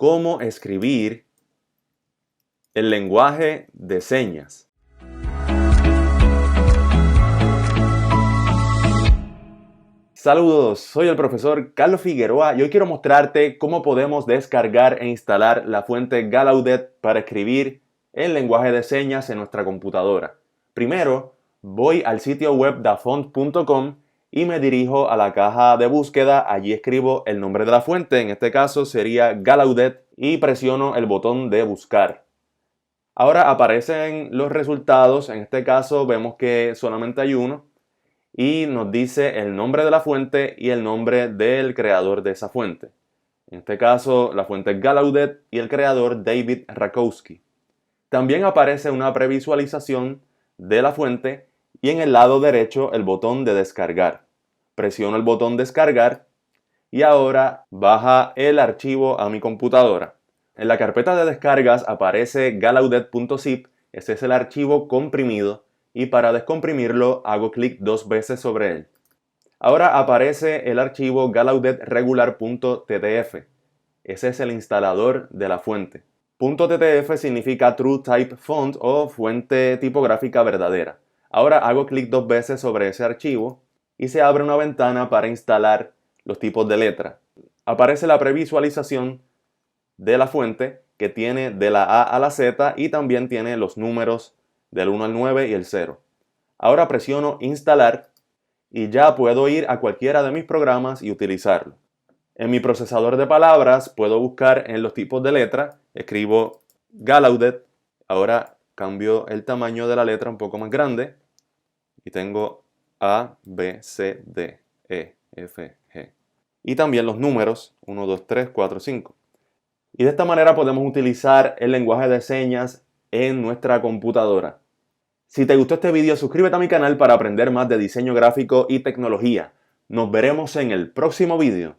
cómo escribir el lenguaje de señas. Saludos, soy el profesor Carlos Figueroa y hoy quiero mostrarte cómo podemos descargar e instalar la fuente Gallaudet para escribir el lenguaje de señas en nuestra computadora. Primero, voy al sitio web dafont.com y me dirijo a la caja de búsqueda. Allí escribo el nombre de la fuente, en este caso sería Gallaudet, y presiono el botón de buscar. Ahora aparecen los resultados. En este caso vemos que solamente hay uno y nos dice el nombre de la fuente y el nombre del creador de esa fuente. En este caso la fuente es Gallaudet y el creador David Rakowski. También aparece una previsualización de la fuente y en el lado derecho el botón de descargar. Presiono el botón descargar y ahora baja el archivo a mi computadora. En la carpeta de descargas aparece gallaudet.zip, ese es el archivo comprimido, y para descomprimirlo hago clic 2 veces sobre él. Ahora aparece el archivo gallaudet-regular.ttf, ese es el instalador de la fuente. .ttf significa True Type Font o fuente tipográfica verdadera. Ahora hago clic 2 veces sobre ese archivo y se abre una ventana para instalar los tipos de letra. Aparece la previsualización de la fuente que tiene de la A a la Z y también tiene los números del 1 al 9 y el 0. Ahora presiono instalar y ya puedo ir a cualquiera de mis programas y utilizarlo. En mi procesador de palabras puedo buscar en los tipos de letra, escribo Gallaudet, ahora cambio el tamaño de la letra un poco más grande y tengo A, B, C, D, E, F, G. Y también los números 1, 2, 3, 4, 5. Y de esta manera podemos utilizar el lenguaje de señas en nuestra computadora. Si te gustó este video, suscríbete a mi canal para aprender más de diseño gráfico y tecnología. Nos veremos en el próximo video.